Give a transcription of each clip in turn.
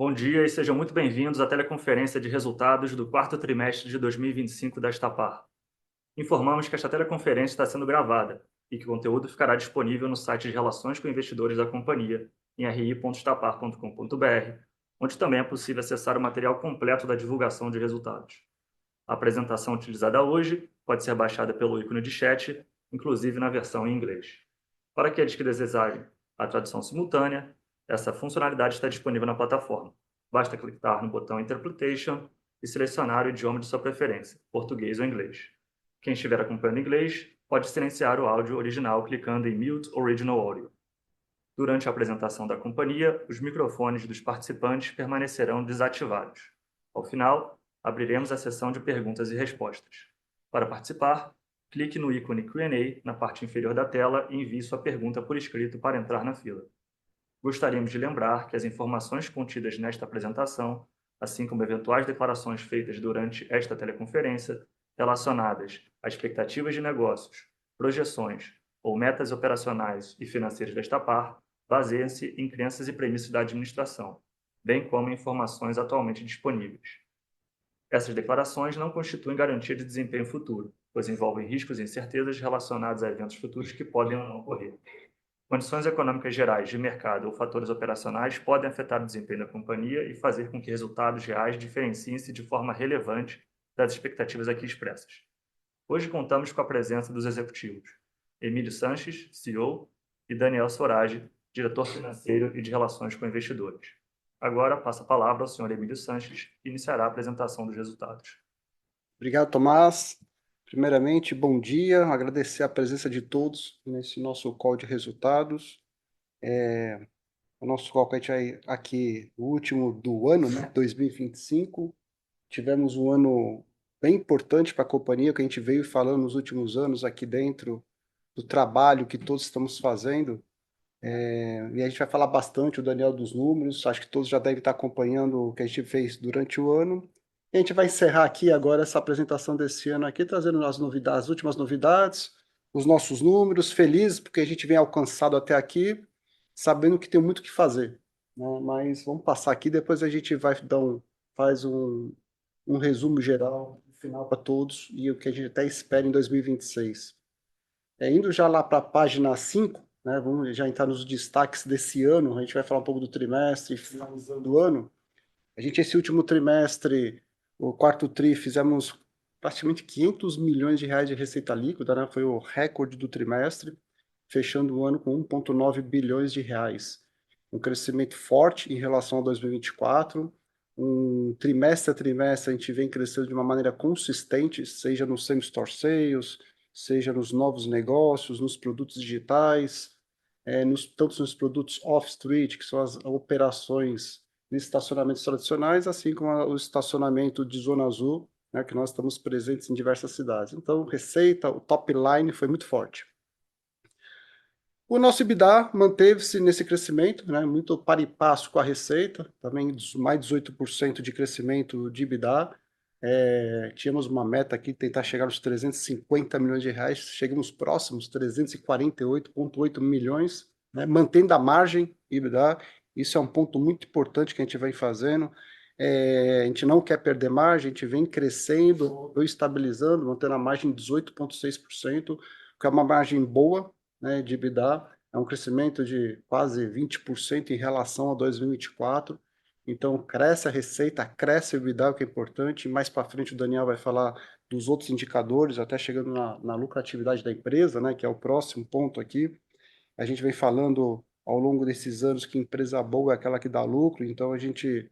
Bom dia e sejam muito bem-vindos à teleconferência de resultados do quarto trimestre de 2025 da Estapar. Informamos que esta teleconferência está sendo gravada e que o conteúdo ficará disponível no site de Relações com Investidores da companhia, em ri.estapar.com.br, onde também é possível acessar o material completo da divulgação de resultados. A apresentação utilizada hoje pode ser baixada pelo ícone de chat, inclusive na versão em inglês. Para aqueles que desejarem a tradução simultânea, essa funcionalidade está disponível na plataforma. Basta clicar no botão Interpretation e selecionar o idioma de sua preferência, português ou inglês. Quem estiver acompanhando em inglês pode silenciar o áudio original clicando em Mute Original Audio. Durante a apresentação da companhia, os microfones dos participantes permanecerão desativados. Ao final, abriremos a sessão de perguntas e respostas. Para participar, clique no ícone Q&A na parte inferior da tela e envie sua pergunta por escrito para entrar na fila. Gostaríamos de lembrar que as informações contidas nesta apresentação, assim como eventuais declarações feitas durante esta teleconferência, relacionadas a expectativas de negócios, projeções ou metas operacionais e financeiras da Estapar, baseiam-se em crenças e premissas da administração, bem como em informações atualmente disponíveis. Essas declarações não constituem garantia de desempenho futuro, pois envolvem riscos e incertezas relacionados a eventos futuros que podem ou não ocorrer. Condições econômicas gerais de mercado ou fatores operacionais podem afetar o desempenho da companhia e fazer com que resultados reais diferenciem-se de forma relevante das expectativas aqui expressas. Hoje contamos com a presença dos executivos Emílio Sanches, CEO, e Daniel Sorage, diretor financeiro e de relações com investidores. Agora passo a palavra ao senhor Emílio Sanches, que iniciará a apresentação dos resultados. Obrigado, Tomás. Primeiramente, bom dia. Agradecer a presença de todos nesse nosso call de resultados. O nosso call que a gente vai aqui, o último do ano, né, 2025. Tivemos um ano bem importante para a companhia, que a gente veio falando nos últimos anos aqui dentro do trabalho que todos estamos fazendo. E a gente vai falar bastante, o Daniel, dos números. Acho que todos já devem estar acompanhando o que a gente fez durante o ano. E a gente vai encerrar aqui agora essa apresentação desse ano aqui, trazendo as novidades, as últimas novidades, os nossos números, felizes porque a gente vem alcançado até aqui, sabendo que tem muito o que fazer, né? Mas vamos passar aqui, depois a gente vai dar faz um resumo geral, final para todos, e o que a gente até espera em 2026. Indo já lá para a página 5, né, vamos já entrar nos destaques desse ano, a gente vai falar um pouco do trimestre, finalizando o ano. A gente, esse último trimestre, o quarto tri, fizemos praticamente 500 milhões de reais de receita líquida, né? Foi o recorde do trimestre, fechando o ano com 1,9 bilhões de reais. Um crescimento forte em relação a 2024. Um trimestre a trimestre a gente vem crescendo de uma maneira consistente, seja no same-store sales, seja nos novos negócios, nos produtos digitais, tanto nos produtos off-street, que são as operações de estacionamentos tradicionais, assim como o estacionamento de zona azul, né, que nós estamos presentes em diversas cidades. Então, receita, o top line foi muito forte. O nosso EBITDA manteve-se nesse crescimento, né, muito par e passo com a receita, também mais de 18% de crescimento de EBITDA. Tínhamos uma meta aqui, tentar chegar aos 350 milhões de reais, chegamos próximos, 348,8 milhões, né, mantendo a margem EBITDA. Isso é um ponto muito importante que a gente vem fazendo. A gente não quer perder margem, a gente vem crescendo ou estabilizando, mantendo a margem de 18,6%, que é uma margem boa, né, de EBITDA, é um crescimento de quase 20% em relação a 2024. Então, cresce a receita, cresce o EBITDA, o que é importante. Mais para frente, o Daniel vai falar dos outros indicadores, até chegando na lucratividade da empresa, né, que é o próximo ponto aqui. A gente vem falando ao longo desses anos que empresa boa é aquela que dá lucro, então a gente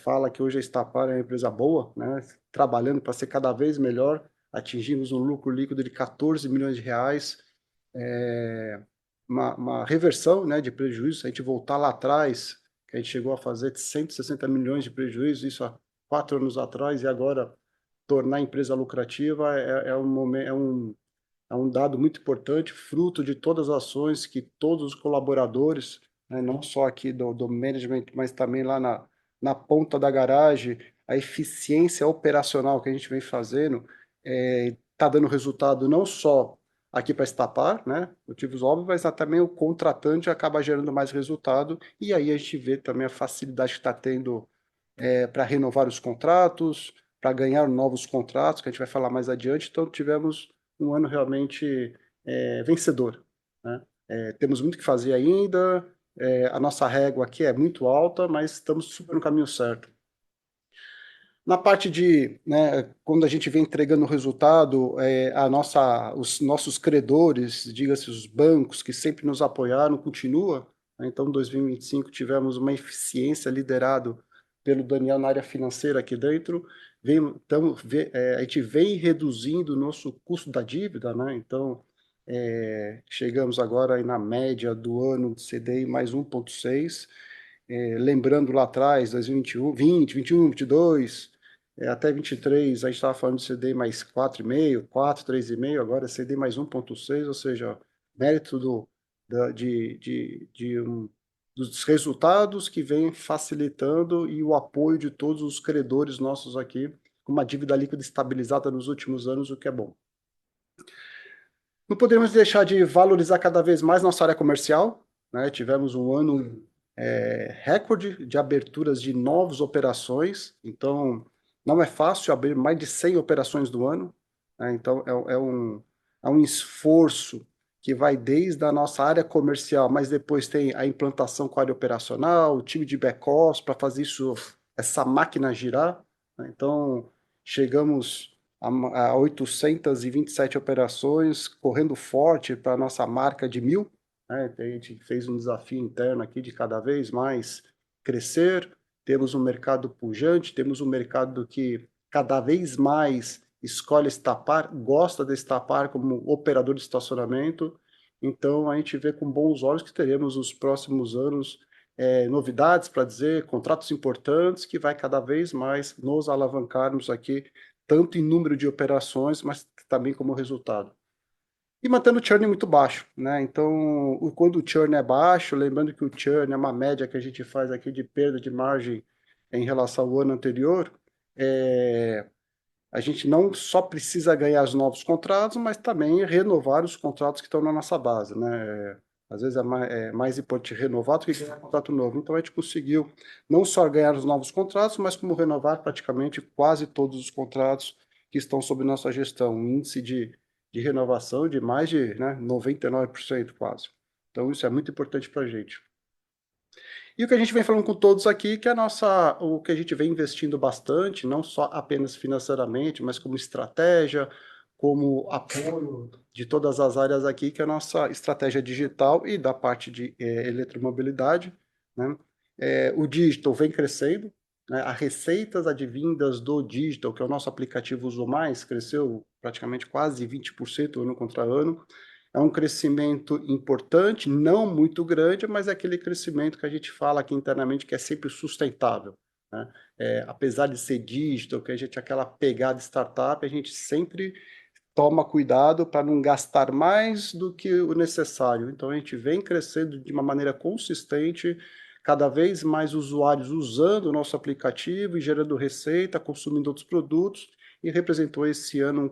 fala que hoje a Estapar é uma empresa boa, né, trabalhando para ser cada vez melhor. Atingimos um lucro líquido de 14 milhões de reais, uma reversão, né, de prejuízo. Se a gente voltar lá atrás, que a gente chegou a fazer de 160 milhões de prejuízo, isso há 4 anos atrás, e agora tornar a empresa lucrativa é um dado muito importante, fruto de todas as ações que todos os colaboradores, né, não só aqui do management, mas também lá na ponta da garagem, a eficiência operacional que a gente vem fazendo está dando resultado não só aqui para Estapar, né? Motivos óbvios, mas também o contratante acaba gerando mais resultado, e aí a gente vê também a facilidade que está tendo para renovar os contratos, para ganhar novos contratos, que a gente vai falar mais adiante. Então, tivemos um ano realmente vencedor, né? Temos muito que fazer ainda, a nossa régua aqui é muito alta, mas estamos super no caminho certo. Na parte de, né, quando a gente vem entregando o resultado, os nossos credores, diga-se os bancos que sempre nos apoiaram, continua, né? Então, em 2025 tivemos uma eficiência liderado pelo Daniel na área financeira aqui dentro. A gente vem reduzindo o nosso custo da dívida, né? Então, chegamos agora aí na média do ano de CDI mais 1,6. Lembrando lá atrás, 2021, 20, 21, 22, até 23, a gente estava falando de CD mais 4,5, 4, 3,5, agora é CD mais 1,6, ou seja, mérito dos resultados que vem facilitando e o apoio de todos os credores nossos aqui, com uma dívida líquida estabilizada nos últimos anos, o que é bom. Não podemos deixar de valorizar cada vez mais nossa área comercial, né? Tivemos um ano recorde de aberturas de novas operações, então não é fácil abrir mais de 100 operações do ano, né? Então é um esforço que vai desde a nossa área comercial, mas depois tem a implantação com a área operacional, o time de back-office para fazer essa máquina girar, né? Então chegamos a 827 operações, correndo forte para a nossa marca de 1.000, né? A gente fez um desafio interno aqui de cada vez mais crescer. Temos um mercado pujante, temos um mercado que cada vez mais escolhe Estapar, gosta de Estapar como operador de estacionamento. Então, a gente vê com bons olhos que teremos nos próximos anos novidades para dizer, contratos importantes que vai cada vez mais nos alavancarmos aqui, tanto em número de operações, mas também como resultado. E mantendo o churn muito baixo, né? Então, quando o churn é baixo, lembrando que o churn é uma média que a gente faz aqui de perda de margem em relação ao ano anterior, a gente não só precisa ganhar os novos contratos, mas também renovar os contratos que estão na nossa base, né? Às vezes é mais importante renovar do que ganhar contrato novo. Então, a gente conseguiu não só ganhar os novos contratos, mas como renovar praticamente quase todos os contratos que estão sob nossa gestão. Um índice de renovação de mais de, né, 99% quase. Então, isso é muito importante para a gente. E o que a gente vem falando com todos aqui, que é o que a gente vem investindo bastante, não só apenas financeiramente, mas como estratégia, como apoio de todas as áreas aqui, que é a nossa estratégia digital e da parte de eletromobilidade, né? O digital vem crescendo, né? As receitas advindas do digital, que é o nosso aplicativo Uso Mais, cresceu praticamente quase 20% ano contra ano. É um crescimento importante, não muito grande, mas é aquele crescimento que a gente fala aqui internamente que é sempre sustentável, né? Apesar de ser digital, que a gente aquela pegada startup, a gente sempre toma cuidado para não gastar mais do que o necessário. Então a gente vem crescendo de uma maneira consistente, cada vez mais usuários usando o nosso aplicativo e gerando receita, consumindo outros produtos, e representou esse ano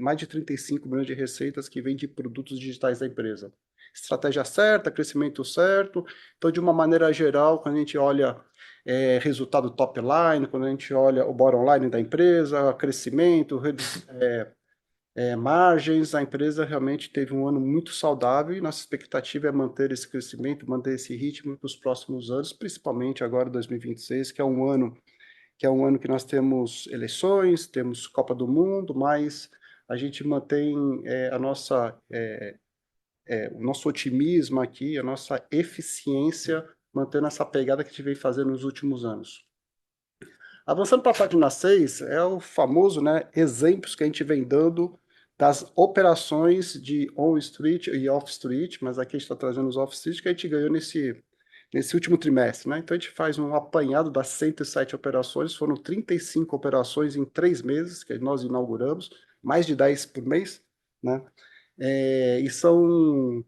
mais de 35 milhões de receitas que vêm de produtos digitais da empresa. Estratégia certa, crescimento certo. Então, de uma maneira geral, quando a gente olha resultado top line, quando a gente olha o bottom line da empresa, crescimento, margens, a empresa realmente teve um ano muito saudável e nossa expectativa é manter esse crescimento, manter esse ritmo para os próximos anos, principalmente agora 2026, que é um ano que nós temos eleições, temos Copa do Mundo, mas a gente mantém o nosso otimismo aqui, a nossa eficiência, mantendo essa pegada que a gente vem fazendo nos últimos anos. Avançando para a página 6, é o famoso, né, exemplos que a gente vem dando das operações de on-street e off-street, mas aqui a gente está trazendo os off-street que a gente ganhou nesse último trimestre, né? Então a gente faz um apanhado das 107 operações, foram 35 operações em 3 meses que nós inauguramos, mais de 10 por mês, né? E são,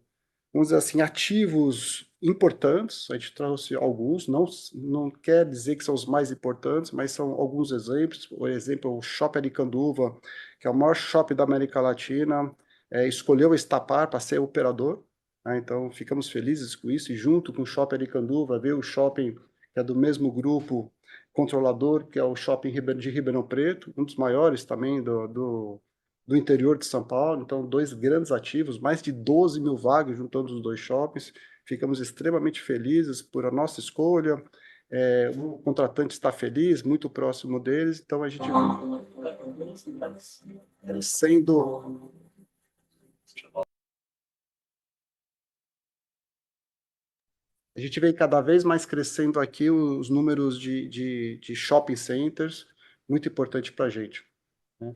vamos dizer assim, ativos importantes, a gente trouxe alguns, não quer dizer que são os mais importantes, mas são alguns exemplos. Por exemplo, o Shopping Aricanduva, que é o maior shopping da América Latina, escolheu a Estapar para ser operador, né? Então ficamos felizes com isso, e junto com o Shopping Aricanduva, ver o shopping que é do mesmo grupo controlador, que é o Shopping de Ribeirão Preto, um dos maiores também do interior de São Paulo. Então, dois grandes ativos, mais de 12 mil vagas juntando os dois shoppings. Ficamos extremamente felizes por a nossa escolha. O contratante está feliz, muito próximo deles, então a gente sendo a gente vem cada vez mais crescendo aqui os números de shopping centers, muito importante para a gente, né?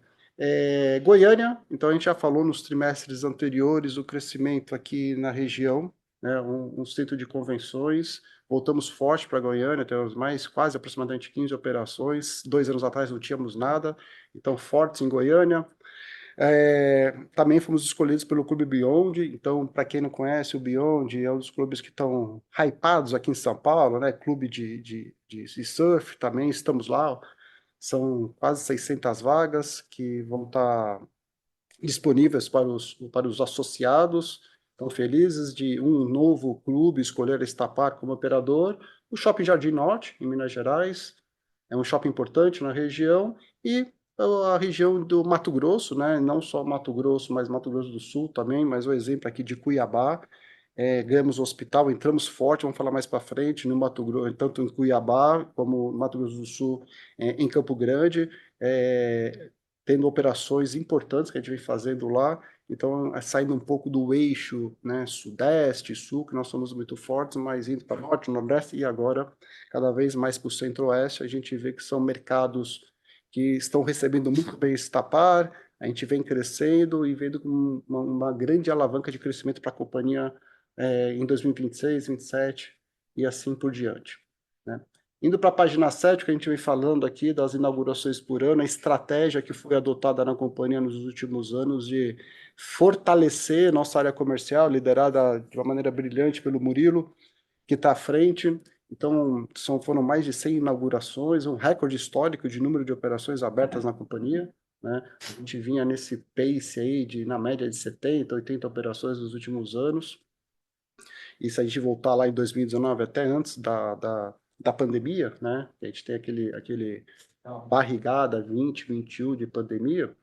Goiânia, então a gente já falou nos trimestres anteriores o crescimento aqui na região, né, um centro de convenções. Voltamos forte para Goiânia, temos mais quase aproximadamente 15 operações. 2 anos atrás não tínhamos nada, então fortes em Goiânia. Também fomos escolhidos pelo Clube Beyond. Então, para quem não conhece, o Beyond é um dos clubes que estão hypados aqui em São Paulo, né? Clube de surf, também estamos lá. São quase 600 vagas que vão estar disponíveis para os associados. Estão felizes de um novo clube escolher a Estapar como operador. O Shopping Jardim Norte, em Minas Gerais, é um shopping importante na região, e a região do Mato Grosso, né? Não só Mato Grosso, mas Mato Grosso do Sul também, mas o exemplo aqui de Cuiabá. Ganhamos o hospital, entramos forte, vamos falar mais para frente, no Mato Grosso, tanto em Cuiabá como no Mato Grosso do Sul, em Campo Grande, tendo operações importantes que a gente vem fazendo lá. Então, saindo um pouco do eixo, né, Sudeste, Sul, que nós somos muito fortes, mas indo para Norte, Nordeste, e agora cada vez mais para o Centro-Oeste. A gente vê que são mercados que estão recebendo muito bem esse tapar. A gente vem crescendo e vendo uma grande alavanca de crescimento para a companhia em 2026, 2027 e assim por diante, né? Indo para a página 7, que a gente vem falando aqui das inaugurações por ano, a estratégia que foi adotada na companhia nos últimos anos de fortalecer nossa área comercial, liderada de uma maneira brilhante pelo Murilo, que está à frente. Então, foram mais de 100 inaugurações, um recorde histórico de número de operações abertas na companhia, né? A gente vinha nesse pace aí, na média de 70, 80 operações nos últimos anos. E se a gente voltar lá em 2019, até antes da pandemia, né? A gente tem aquele barrigada 20, 21 de pandemia.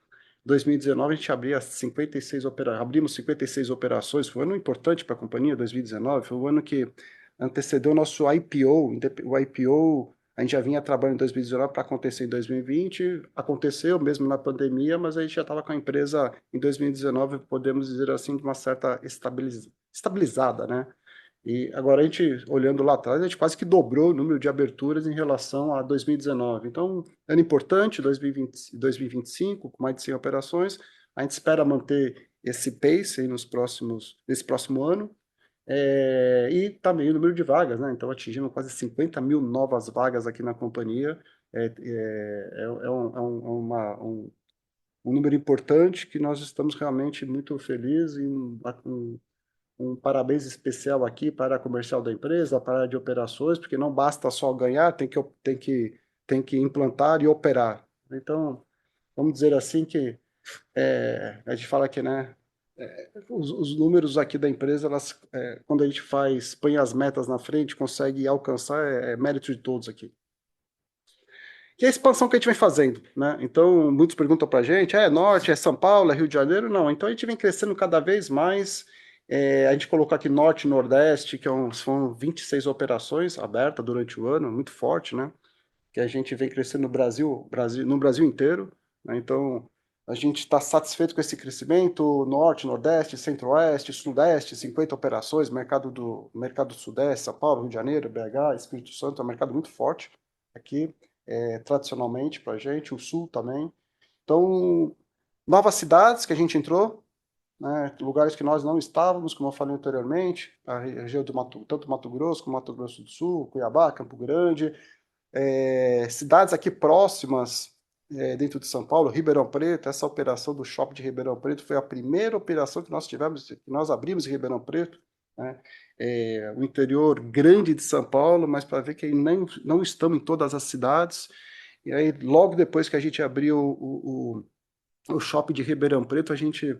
2019 a gente abrimos 56 operações. Foi um ano importante para a companhia. 2019 foi o ano que antecedeu o nosso IPO. O IPO a gente já vinha trabalhando em 2019 para acontecer em 2020. Aconteceu mesmo na pandemia, mas a gente já estava com a empresa em 2019, podemos dizer assim, de uma certa estabilizada, né? E agora a gente, olhando lá atrás, a gente quase que dobrou o número de aberturas em relação a 2019. Então, ano importante, 2020, 2025, com mais de 100 operações. A gente espera manter esse pace aí nesse próximo ano. E também o número de vagas, né? Então, atingimos quase 50 mil novas vagas aqui na companhia. Um número importante que nós estamos realmente muito felizes e um parabéns especial aqui para a área comercial da empresa, para a área de operações, porque não basta só ganhar, tem que implantar e operar. Então, vamos dizer assim que a gente fala que, né, os números aqui da empresa, quando a gente põe as metas na frente, consegue alcançar, mérito de todos aqui. Que é a expansão que a gente vem fazendo, né? Então, muitos perguntam para a gente, Norte, é São Paulo, é Rio de Janeiro? Não, então a gente vem crescendo cada vez mais. A gente colocou aqui Norte e Nordeste, que são 26 operações abertas durante o ano, muito forte, né? Que a gente vem crescendo no Brasil inteiro, né? Então, a gente está satisfeito com esse crescimento. Norte, Nordeste, Centro-Oeste, Sudeste, 50 operações, mercado Sudeste, São Paulo, Rio de Janeiro, BH, Espírito Santo, é um mercado muito forte aqui, tradicionalmente para a gente, o Sul também. Então, novas cidades que a gente entrou, né, lugares que nós não estávamos, como eu falei anteriormente, a região tanto Mato Grosso como Mato Grosso do Sul, Cuiabá, Campo Grande, cidades aqui próximas, dentro de São Paulo, Ribeirão Preto. Essa operação do Shopping de Ribeirão Preto foi a primeira operação que nós abrimos em Ribeirão Preto, né? O interior grande de São Paulo, mas para ver que não estamos em todas as cidades. E aí, logo depois que a gente abriu o Shopping de Ribeirão Preto, a gente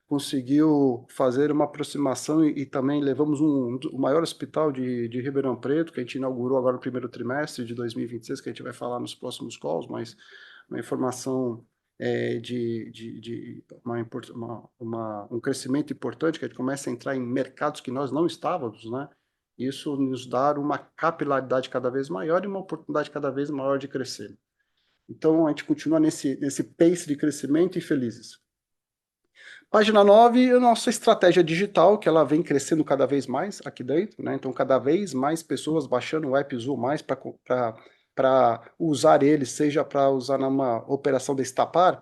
conseguiu fazer uma aproximação e também levamos o maior hospital de Ribeirão Preto, que a gente inaugurou agora no primeiro trimestre de 2026, que a gente vai falar nos próximos calls, mas uma informação de um crescimento importante, que a gente começa a entrar em mercados que nós não estávamos, né? Isso nos dá uma capilaridade cada vez maior e uma oportunidade cada vez maior de crescer. Então, a gente continua nesse pace de crescimento e felizes. Página 9, a nossa estratégia digital, que ela vem crescendo cada vez mais aqui dentro, né? Então, cada vez mais pessoas baixando o app Zoom mais para usar ele, seja para usar numa operação de estapar,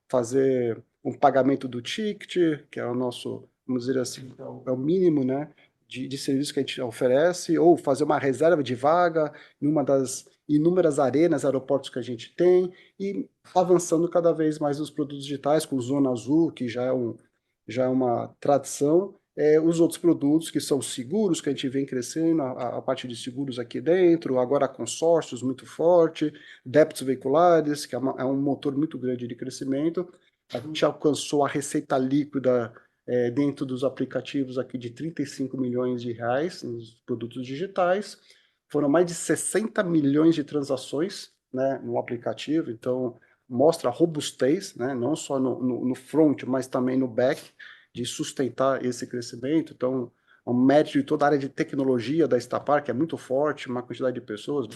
fazer um pagamento do ticket, que é o nosso, vamos dizer assim, é o mínimo, né? De serviço que a gente oferece, ou fazer uma reserva de vaga em uma das inúmeras arenas, aeroportos que a gente tem, e avançando cada vez mais nos produtos digitais, com Zona Azul, que já é uma tradição, os outros produtos que são seguros, que a gente vem crescendo, a parte de seguros aqui dentro, agora consórcios muito forte, débitos veiculares, que é um motor muito grande de crescimento. A gente alcançou a receita líquida dentro dos aplicativos aqui de 35 milhões de reais nos produtos digitais. Foram mais de 60 milhões de transações, né, no aplicativo, então mostra a robustez, né, não só no front, mas também no back, de sustentar esse crescimento. Então, é um mérito de toda a área de tecnologia da Estapar, que é muito forte, uma quantidade de pessoas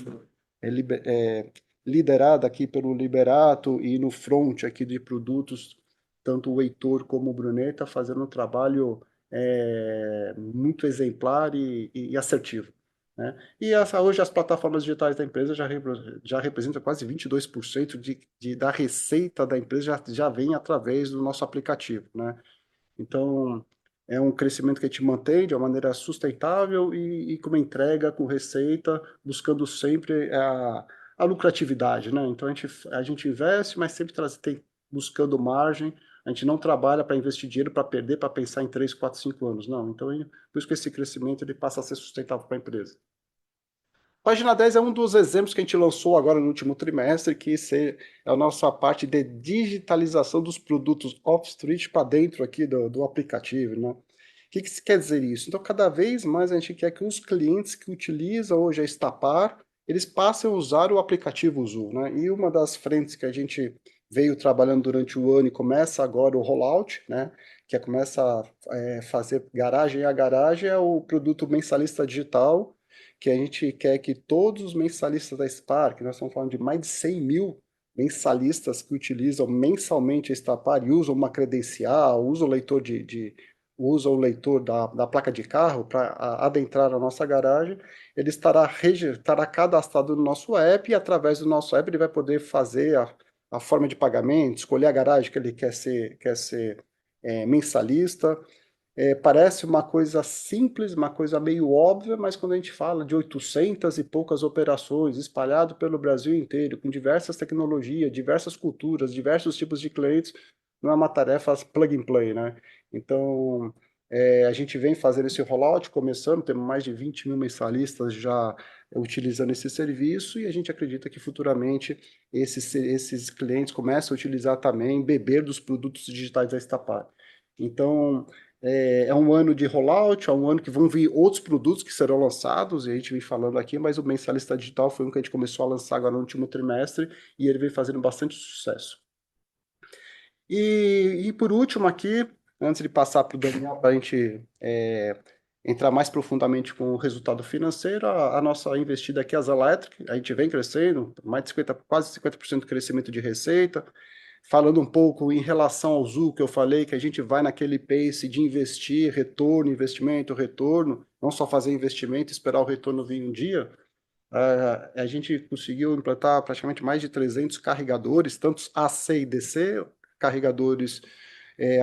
liderada aqui pelo Liberato e no front aqui de produtos, tanto o Heitor como o Bruneta fazendo um trabalho muito exemplar e assertivo, né? Hoje as plataformas digitais da empresa já representam quase 22% da receita da empresa já vem através do nosso aplicativo, né? Então, é um crescimento que a gente mantém de uma maneira sustentável e com uma entrega, com receita, buscando sempre a lucratividade, né? Então, a gente investe, mas sempre buscando margem. A gente não trabalha para investir dinheiro, para perder, para pensar em 3, 4, 5 anos, não. Então, por isso que esse crescimento ele passa a ser sustentável para a empresa. Página 10 é um dos exemplos que a gente lançou agora no último trimestre, é a nossa parte de digitalização dos produtos off-street para dentro aqui do aplicativo, né? O que quer dizer isso? Então, cada vez mais a gente quer que os clientes que utilizam hoje a Estapar, eles passem a usar o aplicativo Zoom, né? E uma das frentes que a gente veio trabalhando durante o ano e começa agora o rollout, né? Que começa a fazer garagem a garagem, é o produto mensalista digital, que a gente quer que todos os mensalistas da Spark, nós estamos falando de mais de 100 mil mensalistas que utilizam mensalmente a Stapar e usam uma credencial, usam o leitor da placa de carro para adentrar a nossa garagem, ele estará cadastrado no nosso app e através do nosso app ele vai poder fazer a forma de pagamento, escolher a garagem que ele quer ser mensalista. Parece uma coisa simples, uma coisa meio óbvia, mas quando a gente fala de 800 e poucas operações espalhado pelo Brasil inteiro, com diversas tecnologias, diversas culturas, diversos tipos de clientes, não é uma tarefa plug and play, né? Então, a gente vem fazendo esse rollout, começando, temos mais de 20 mil mensalistas já utilizando esse serviço e a gente acredita que futuramente esses clientes começam a utilizar também, beber dos produtos digitais da Estapar. Então, é um ano de rollout, é um ano que vão vir outros produtos que serão lançados, e a gente vem falando aqui, mas o Mensalista Digital foi um que a gente começou a lançar agora no último trimestre, e ele vem fazendo bastante sucesso. E por último aqui, antes de passar para o Daniel, para a gente entrar mais profundamente com o resultado financeiro, a nossa investida aqui é a Zelectric, a gente vem crescendo, mais de 50, quase 50% de crescimento de receita. Falando um pouco em relação ao Zul, que eu falei, que a gente vai naquele pace de investir, retorno, investimento, retorno, não só fazer investimento e esperar o retorno vir um dia. A gente conseguiu implantar praticamente mais de 300 carregadores, tanto AC e DC, carregadores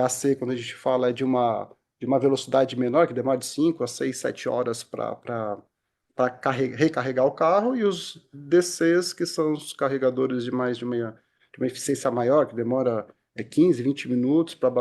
AC, quando a gente fala, é de uma velocidade menor, que demora de 5 a 6, 7 horas para recarregar o carro, e os DCs, que são os carregadores de uma eficiência maior, que demora 15, 20 minutos para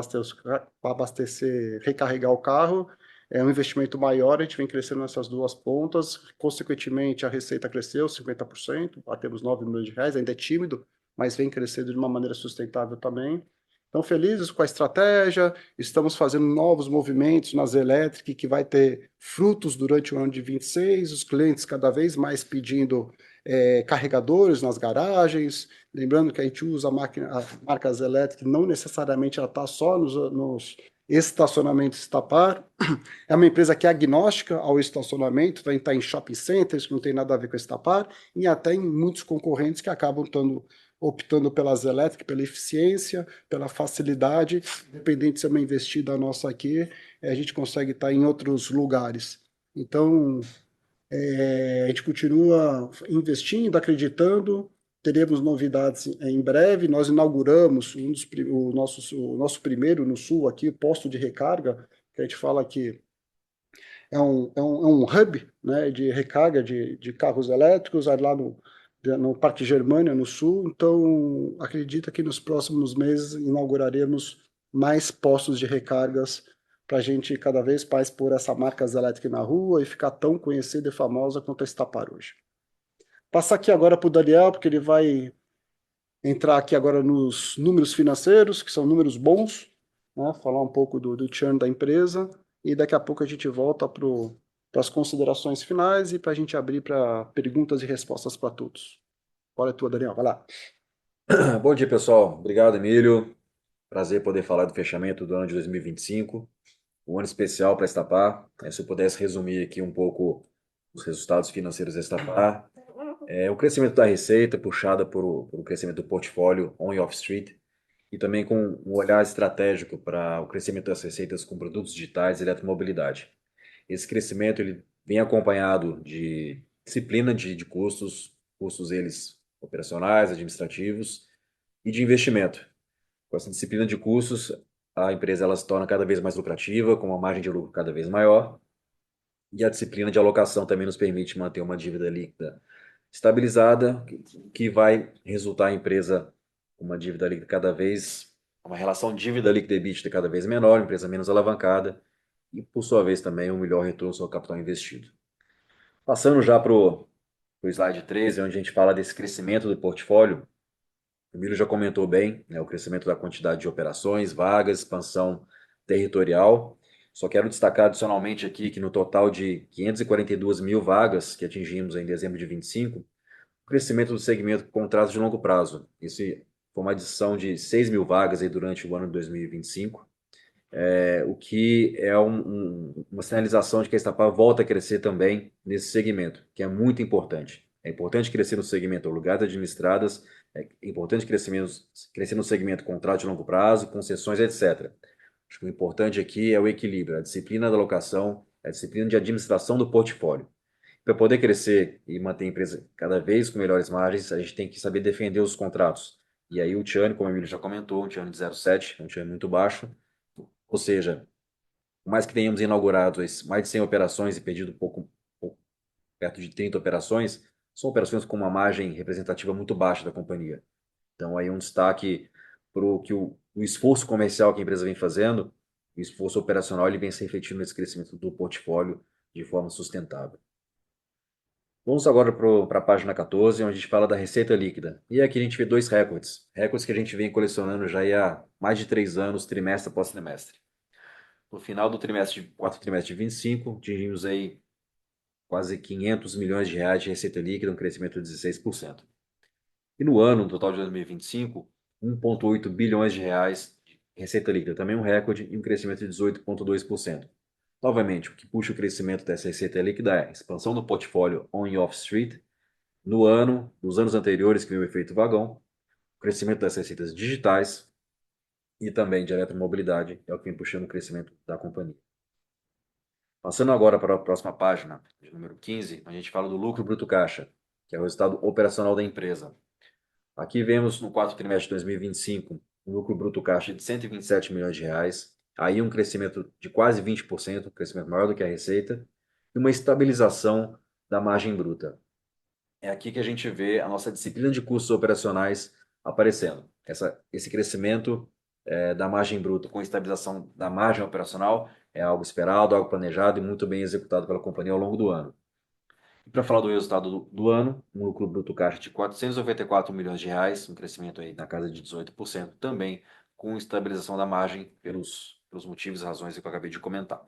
recarregar o carro. É um investimento maior, a gente vem crescendo nessas duas pontas, consequentemente a receita cresceu 50%, batemos 9 milhões de reais, ainda é tímido, mas vem crescendo de uma maneira sustentável também. Então, felizes com a estratégia, estamos fazendo novos movimentos na Zelétric, que vai ter frutos durante o ano de 26, os clientes cada vez mais pedindo carregadores nas garagens. Lembrando que a gente usa a marca Zelétric, não necessariamente ela está só nos estacionamentos Estapar. É uma empresa que é agnóstica ao estacionamento, vai estar em shopping centers, que não tem nada a ver com a Estapar, e até em muitos concorrentes que acabam optando pelas elétricas, pela eficiência, pela facilidade, independente se é uma investida nossa aqui, a gente consegue estar em outros lugares. Então, a gente continua investindo, acreditando, teremos novidades em breve. Nós inauguramos o nosso primeiro no Sul aqui, o posto de recarga, que a gente fala que é um hub, né, de recarga de carros elétricos lá no Parque Germânia, no Sul. Então, acredita que nos próximos meses inauguraremos mais postos de recargas para a gente cada vez mais pôr essa marca elétrica na rua e ficar tão conhecida e famosa quanto a Estapar hoje. Passar aqui agora para o Daniel, porque ele vai entrar aqui agora nos números financeiros, que são números bons, né? Falar um pouco do churn da empresa, e daqui a pouco a gente volta para as considerações finais e para a gente abrir para perguntas e respostas para todos. Bora tua, Daniel, vai lá. Bom dia, pessoal. Obrigado, Emílio. Prazer poder falar do fechamento do ano de 2025, um ano especial para a Estapar. Se eu pudesse resumir aqui um pouco os resultados financeiros da Estapar, o crescimento da receita puxada por o crescimento do portfólio on e off street e também com um olhar estratégico para o crescimento das receitas com produtos digitais e eletromobilidade. Esse crescimento ele vem acompanhado de disciplina de custos, custos eles operacionais, administrativos e de investimento. Com essa disciplina de custos, a empresa ela se torna cada vez mais lucrativa, com uma margem de lucro cada vez maior, e a disciplina de alocação também nos permite manter uma dívida líquida estabilizada, que vai resultar a empresa com uma dívida líquida cada vez, uma relação dívida líquida EBITDA cada vez menor, empresa menos alavancada, e por sua vez também um melhor retorno sobre o capital investido. Passando já para o slide 13, onde a gente fala desse crescimento do portfólio, o Emílio já comentou bem, né, o crescimento da quantidade de operações, vagas, expansão territorial. Só quero destacar adicionalmente aqui que no total de 542 mil vagas que atingimos em dezembro de 25, o crescimento do segmento com contratos de longo prazo. Esse foi uma adição de 6 mil vagas aí durante o ano de 2025, o que é uma sinalização de que a Estapar volta a crescer também nesse segmento, que é muito importante. É importante crescer no segmento alugadas administradas, é importante crescer no segmento contrato de longo prazo, concessões, etc. Acho que o importante aqui é o equilíbrio, a disciplina da alocação, a disciplina de administração do portfólio. Para poder crescer e manter a empresa cada vez com melhores margens, a gente tem que saber defender os contratos. E aí o churn, como o Emílio já comentou, um churn de 0,7, um churn muito baixo, ou seja, por mais que tenhamos inaugurado mais de 100 operações e perdido pouco perto de 30 operações, são operações com uma margem representativa muito baixa da companhia. Então, aí um destaque para o esforço comercial que a empresa vem fazendo, o esforço operacional, ele vem se refletindo nesse crescimento do portfólio de forma sustentável. Vamos agora para a página 14, onde a gente fala da receita líquida. E aqui a gente vê dois recordes. Recordes que a gente vem colecionando já há mais de 3 anos, trimestre após trimestre. No final do quarto trimestre de 25, atingimos aí quase 500 milhões de reais de receita líquida, um crescimento de 16%. E no ano, no total de 2025, 1,8 bilhões de reais de receita líquida, também um recorde e um crescimento de 18,2%. Novamente, o que puxa o crescimento dessa receita líquida é a expansão do portfólio on e off street, nos anos anteriores, que veio o efeito vagão, o crescimento das receitas digitais e também de eletromobilidade, é o que vem puxando o crescimento da companhia. Passando agora para a próxima página, de número 15, a gente fala do lucro bruto caixa, que é o resultado operacional da empresa. Aqui vemos no quarto trimestre de 2025 um lucro bruto caixa de 127 milhões de reais, aí um crescimento de quase 20%, um crescimento maior do que a receita, e uma estabilização da margem bruta. É aqui que a gente vê a nossa disciplina de custos operacionais aparecendo. Esse crescimento da margem bruta com estabilização da margem operacional é algo esperado, algo planejado e muito bem executado pela companhia ao longo do ano. E para falar do resultado do ano, um lucro bruto caixa de 494 milhões de reais, um crescimento aí na casa de 18%, também com estabilização da margem pelos motivos e razões que eu acabei de comentar.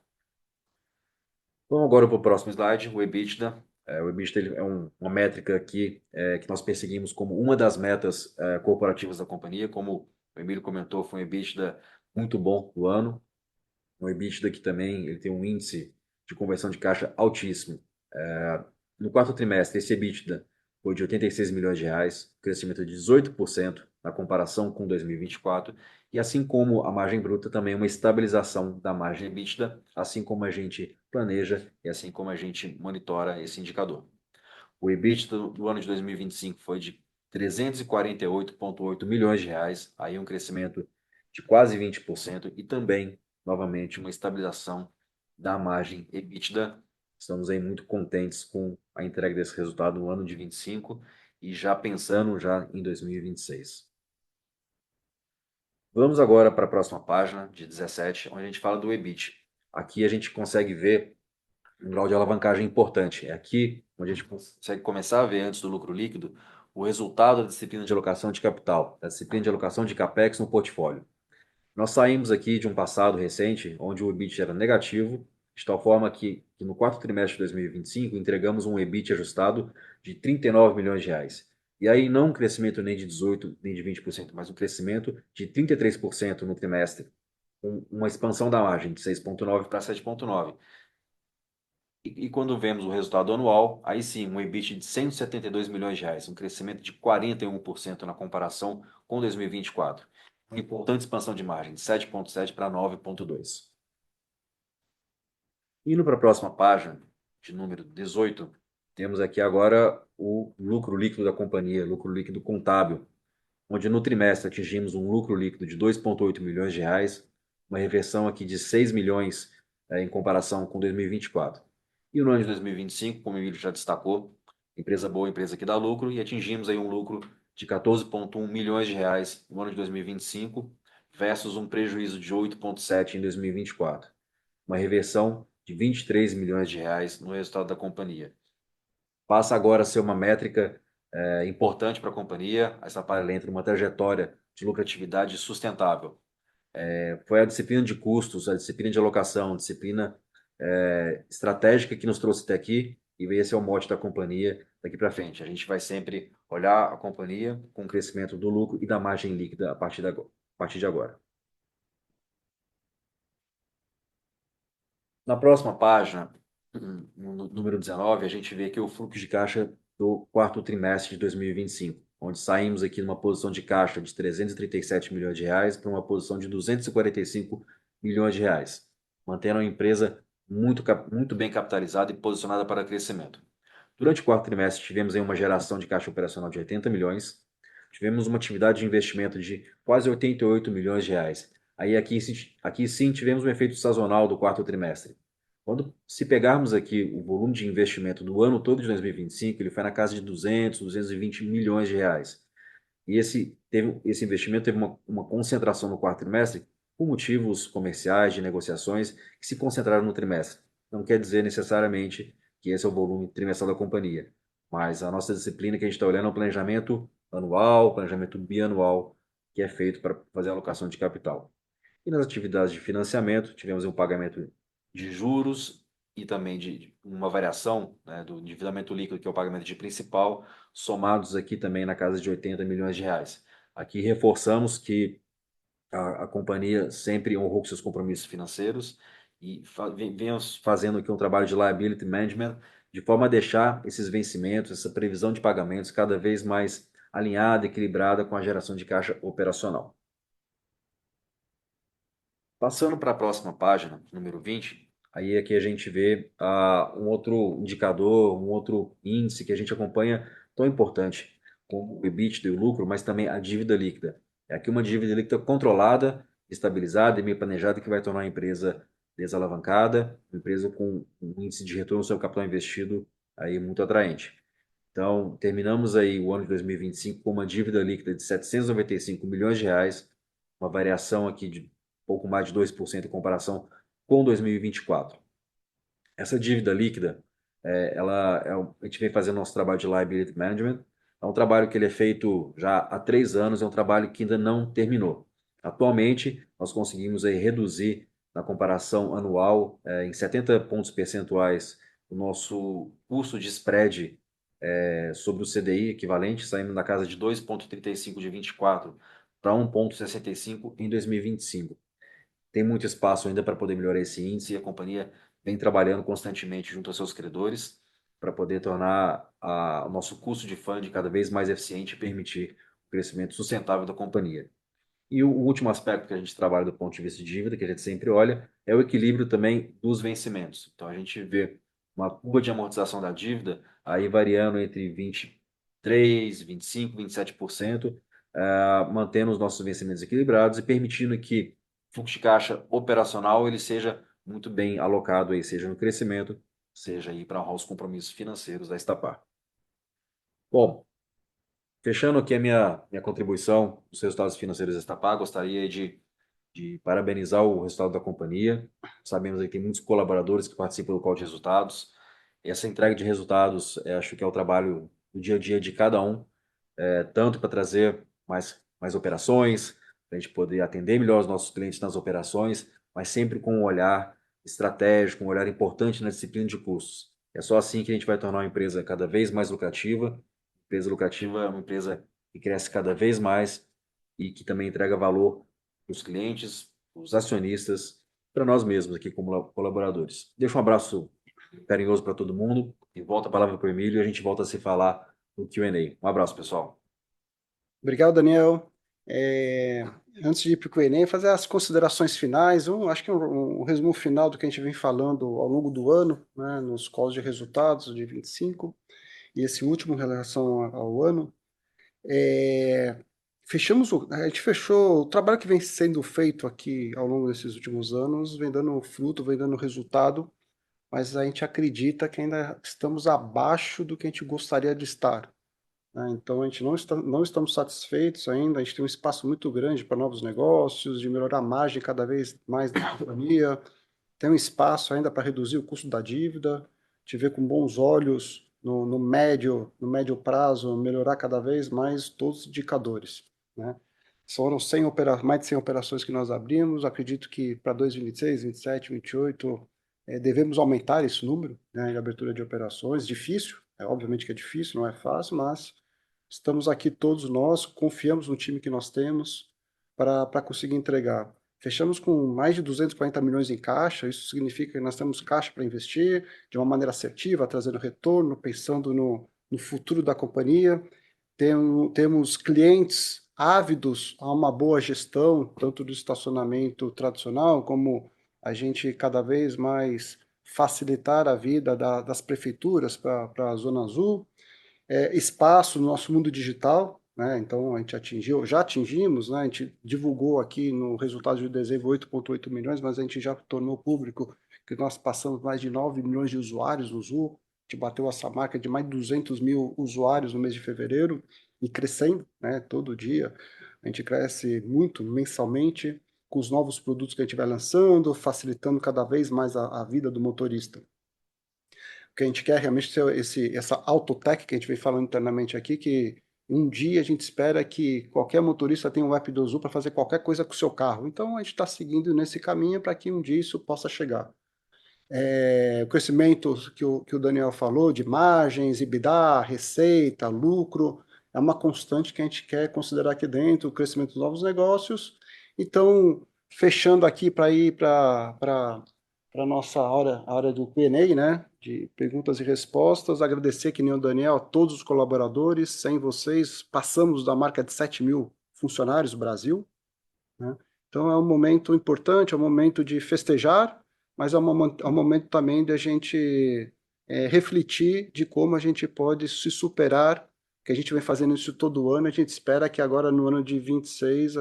Vamos agora para o próximo slide, o EBITDA. O EBITDA ele é uma métrica aqui que nós perseguimos como uma das metas corporativas da companhia. Como o Emílio comentou, foi um EBITDA muito bom do ano. Um EBITDA que também ele tem um índice de conversão de caixa altíssimo. No quarto trimestre, esse EBITDA foi de 86 milhões de reais, crescimento de 18% na comparação com 2024, e assim como a margem bruta, também uma estabilização da margem EBITDA, assim como a gente planeja e assim como a gente monitora esse indicador. O EBITDA do ano de 2025 foi de 348,8 milhões de reais, aí um crescimento de quase 20% e também, novamente, uma estabilização da margem EBITDA. Estamos aí muito contentes com a entrega desse resultado no ano de 25 e já pensando já em 2026. Vamos agora para a próxima página, de 17, onde a gente fala do EBIT. Aqui a gente consegue ver um grau de alavancagem importante. É aqui onde a gente consegue começar a ver, antes do lucro líquido, o resultado da disciplina de alocação de capital, da disciplina de alocação de CAPEX no portfólio. Nós saímos aqui de um passado recente, onde o EBIT era negativo, de tal forma que no quarto trimestre de 2025 entregamos um EBIT ajustado de 39 milhões de reais. E aí não um crescimento nem de 18% nem de 20%, mas um crescimento de 33% no trimestre, com uma expansão da margem de 6,9 para 7,9. E quando vemos o resultado anual, aí sim, um EBIT de 172 milhões de reais, um crescimento de 41% na comparação com 2024. Uma importante expansão de margem, de 7,7 para 9,2. Indo para a próxima página, de número 18, temos aqui agora o lucro líquido da companhia, lucro líquido contábil, onde no trimestre atingimos um lucro líquido de 2,8 milhões de reais, uma reversão aqui de 6 milhões em comparação com 2024. E no ano de 2025, como o Emílio já destacou, empresa boa, empresa que dá lucro, e atingimos aí um lucro de 14,1 milhões de reais no ano de 2025, versus um prejuízo de 8,7 em 2024. Uma reversão de 23 milhões de reais no resultado da companhia. Passa agora a ser uma métrica importante para a companhia. A Estapar entra numa trajetória de lucratividade sustentável. Foi a disciplina de custos, a disciplina de alocação, a disciplina estratégica que nos trouxe até aqui, e esse é o mote da companhia daqui para frente. A gente vai sempre olhar a companhia com o crescimento do lucro e da margem líquida a partir de agora. Na próxima página, no número 19, a gente vê aqui o fluxo de caixa do quarto trimestre de 2025, onde saímos aqui numa posição de caixa de 337 milhões de reais para uma posição de 245 milhões de reais, mantendo a empresa muito bem capitalizada e posicionada para crescimento. Durante o quarto trimestre, tivemos aí uma geração de caixa operacional de 80 milhões, tivemos uma atividade de investimento de quase 88 milhões de reais. Aí aqui sim tivemos um efeito sazonal do quarto trimestre. Se pegarmos aqui o volume de investimento do ano todo de 2025, ele foi na casa de 200, 220 milhões de reais. E esse investimento teve uma concentração no quarto trimestre por motivos comerciais, de negociações, que se concentraram no trimestre. Não quer dizer necessariamente que esse é o volume trimestral da companhia, mas a nossa disciplina que a gente está olhando é o planejamento anual, planejamento bianual, que é feito para fazer a alocação de capital. E nas atividades de financiamento, tivemos um pagamento de juros e também de uma variação, né, do endividamento líquido, que é o pagamento de principal, somados aqui também na casa de 80 milhões de reais. Aqui reforçamos que a companhia sempre honrou com seus compromissos financeiros e venhamos fazendo aqui um trabalho de liability management, de forma a deixar esses vencimentos, essa previsão de pagamentos cada vez mais alinhada, equilibrada com a geração de caixa operacional. Passando para a próxima página, número 20, aí aqui a gente vê um outro indicador, um outro índice que a gente acompanha tão importante como o EBITDA e o lucro, mas também a dívida líquida. É aqui uma dívida líquida controlada, estabilizada e bem planejada que vai tornar a empresa desalavancada, uma empresa com um índice de retorno sobre o capital investido aí muito atraente. Então, terminamos aí o ano de 2025 com uma dívida líquida de 795 milhões de reais, uma variação aqui de pouco mais de 2% em comparação com 2024. Essa dívida líquida, a gente vem fazendo nosso trabalho de liability management, é um trabalho que ele é feito já há 3 anos, é um trabalho que ainda não terminou. Atualmente, nós conseguimos aí reduzir, na comparação anual, em 70 pontos percentuais, o nosso custo de spread sobre o CDI equivalente, saindo na casa de 2,35 de 24 para 1,65 em 2025. Tem muito espaço ainda para poder melhorar esse índice e a companhia vem trabalhando constantemente junto aos seus credores para poder tornar o nosso custo de funding cada vez mais eficiente e permitir o crescimento sustentável da companhia. E o último aspecto que a gente trabalha do ponto de vista de dívida, que a gente sempre olha, é o equilíbrio também dos vencimentos. Então a gente vê uma curva de amortização da dívida aí variando entre 23, 25, 27%, mantendo os nossos vencimentos equilibrados e permitindo que o fluxo de caixa operacional ele seja muito bem alocado aí, seja no crescimento, seja aí para honrar os compromissos financeiros da Estapar. Bom, fechando aqui a minha contribuição dos resultados financeiros da Estapar, gostaria de parabenizar o resultado da companhia. Sabemos que tem muitos colaboradores que participam do call de resultados. Essa entrega de resultados, acho que é o trabalho do dia a dia de cada um, tanto para trazer mais operações, para a gente poder atender melhor os nossos clientes nas operações, mas sempre com um olhar estratégico, um olhar importante na disciplina de custos. É só assim que a gente vai tornar uma empresa cada vez mais lucrativa. Empresa lucrativa é uma empresa que cresce cada vez mais e que também entrega valor para os clientes, os acionistas, para nós mesmos aqui como colaboradores. Deixo um abraço carinhoso para todo mundo e volta a palavra para o Emílio e a gente volta a se falar no Q&A. Um abraço, pessoal. Obrigado, Daniel. Antes de ir para o Q&A, fazer as considerações finais, acho que um resumo final do que a gente vem falando ao longo do ano, né, nos calls de resultados de 25, e esse último em relação ao ano. A gente fechou, o trabalho que vem sendo feito aqui ao longo desses últimos anos, vem dando fruto, vem dando resultado, mas a gente acredita que ainda estamos abaixo do que a gente gostaria de estar, né? Então a gente não estamos satisfeitos ainda, a gente tem um espaço muito grande para novos negócios, de melhorar a margem cada vez mais da companhia, tem um espaço ainda para reduzir o custo da dívida, te ver com bons olhos no médio prazo, melhorar cada vez mais todos os indicadores, né? Foram mais de 100 operações que nós abrimos, acredito que para 2026, 27, 28, devemos aumentar esse número, né, de abertura de operações. Difícil, obviamente que é difícil, não é fácil, mas estamos aqui todos nós, confiamos no time que nós temos para conseguir entregar. Fechamos com mais de 240 milhões em caixa, isso significa que nós temos caixa para investir de uma maneira assertiva, trazendo retorno, pensando no futuro da companhia. Temos clientes ávidos a uma boa gestão, tanto do estacionamento tradicional, como a gente cada vez mais facilitar a vida das prefeituras para a Zona Azul. Espaço no nosso mundo digital, né? Então a gente já atingimos, né? A gente divulgou aqui no resultado de dezembro 8,8 milhões, mas a gente já tornou público que nós passamos mais de 9 milhões de usuários no Zoom, a gente bateu essa marca de mais de 200 mil usuários no mês de fevereiro e crescendo, né? Todo dia a gente cresce muito mensalmente com os novos produtos que a gente vai lançando, facilitando cada vez mais a vida do motorista. O que a gente quer realmente ser essa autotech que a gente vem falando internamente aqui, que um dia a gente espera que qualquer motorista tenha um app do Azul para fazer qualquer coisa com o seu carro. Então a gente está seguindo nesse caminho para que um dia isso possa chegar. O crescimento que o Daniel falou de margens, EBITDA, receita, lucro, é uma constante que a gente quer considerar aqui dentro, o crescimento dos novos negócios. Então, fechando aqui para ir para a nossa hora, a hora do Q&A, né, de perguntas e respostas, agradecer, que nem o Daniel, a todos os colaboradores. Sem vocês, passamos da marca de 7 mil funcionários no Brasil, né? Então é um momento importante, é um momento de festejar, mas é um momento também de a gente refletir de como a gente pode se superar, que a gente vem fazendo isso todo ano. A gente espera que agora no ano de 26,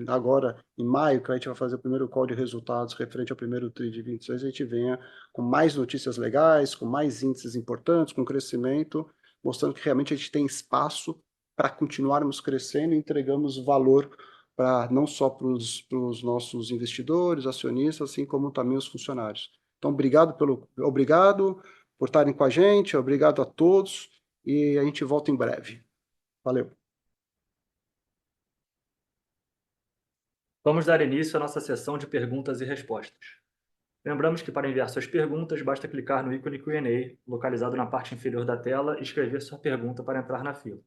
agora em maio, que a gente vai fazer o primeiro call de resultados referente ao primeiro TRI de 26, a gente venha com mais notícias legais, com mais índices importantes, com crescimento, mostrando que realmente a gente tem espaço para continuarmos crescendo e entregamos valor não só para os nossos investidores, acionistas, assim como também os funcionários. Então, obrigado por estarem com a gente, obrigado a todos, e a gente volta em breve. Valeu. Vamos dar início à nossa sessão de perguntas e respostas. Lembramos que para enviar suas perguntas, basta clicar no ícone Q&A, localizado na parte inferior da tela, e escrever sua pergunta para entrar na fila.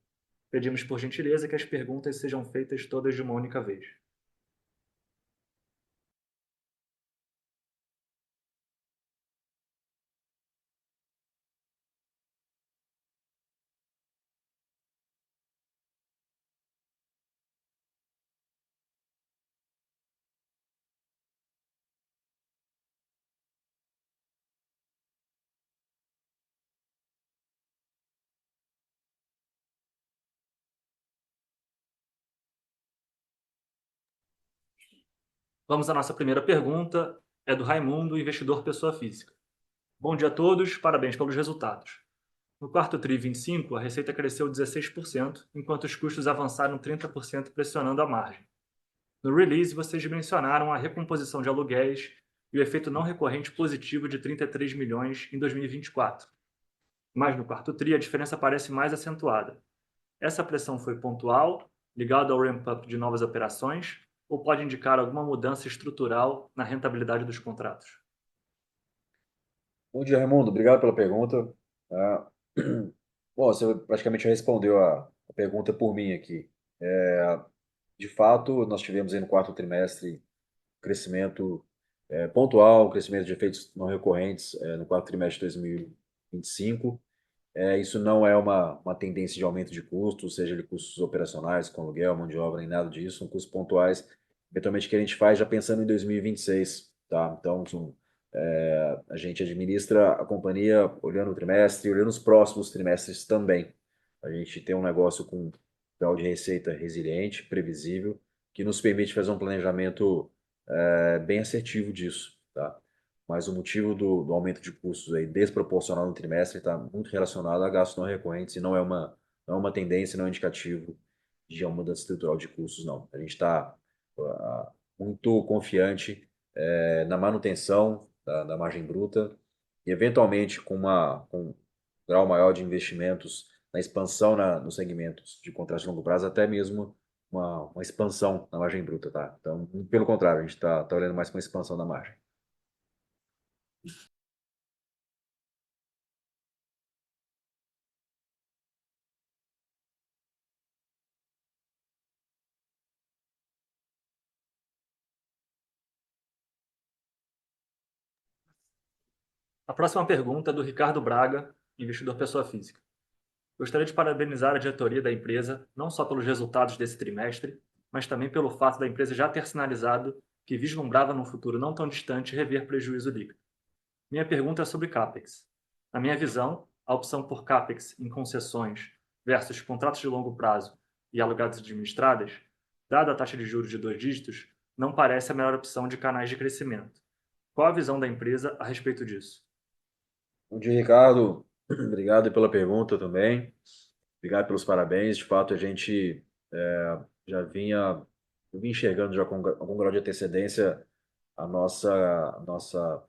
Pedimos por gentileza que as perguntas sejam feitas todas de uma única vez. Vamos à nossa primeira pergunta, é do Raimundo, investidor pessoa física. Bom dia a todos, parabéns pelos resultados. No quarto TRI 25, a receita cresceu 16%, enquanto os custos avançaram 30%, pressionando a margem. No release, vocês mencionaram a recomposição de aluguéis e o efeito não recorrente positivo de 33 milhões em 2024. Mas no quarto TRI, a diferença parece mais acentuada. Essa pressão foi pontual, ligada ao ramp-up de novas operações, ou pode indicar alguma mudança estrutural na rentabilidade dos contratos? Bom dia, Raimundo. Obrigado pela pergunta. Ah, Bom, você praticamente já respondeu a pergunta por mim aqui. De fato, nós tivemos aí no quarto trimestre crescimento pontual, crescimento de efeitos não recorrentes no quarto trimestre de 2025. Isso não é uma tendência de aumento de custos, seja de custos operacionais, com aluguel, mão de obra, nem nada disso, são custos pontuais, eventualmente que a gente faz já pensando em 2026, tá? Então, a gente administra a companhia olhando o trimestre, olhando os próximos trimestres também. A gente tem um negócio com um grau de receita resiliente, previsível, que nos permite fazer um planejamento bem assertivo disso, tá? Mas o motivo do aumento de custos aí desproporcional no trimestre está muito relacionado a gastos não recorrentes e não é uma tendência, não é um indicativo de uma mudança estrutural de custos, não. A gente está muito confiante na manutenção da margem bruta e, eventualmente, com um grau maior de investimentos na expansão nos segmentos de contratos de longo prazo, até mesmo uma expansão na margem bruta, tá? Então, pelo contrário, a gente está olhando mais para uma expansão da margem. A próxima pergunta é do Ricardo Braga, investidor pessoa física. Gostaria de parabenizar a diretoria da empresa, não só pelos resultados desse trimestre, mas também pelo fato da empresa já ter sinalizado que vislumbrava num futuro não tão distante rever prejuízo líquido. Minha pergunta é sobre CAPEX. Na minha visão, a opção por CAPEX em concessões versus contratos de longo prazo e alugadas administradas, dada a taxa de juros de 2 dígitos, não parece a melhor opção de canais de crescimento. Qual a visão da empresa a respeito disso? Bom dia, Ricardo. Obrigado pela pergunta também. Obrigado pelos parabéns. De fato, a gente já vinha enxergando já com algum grau de antecedência a nossa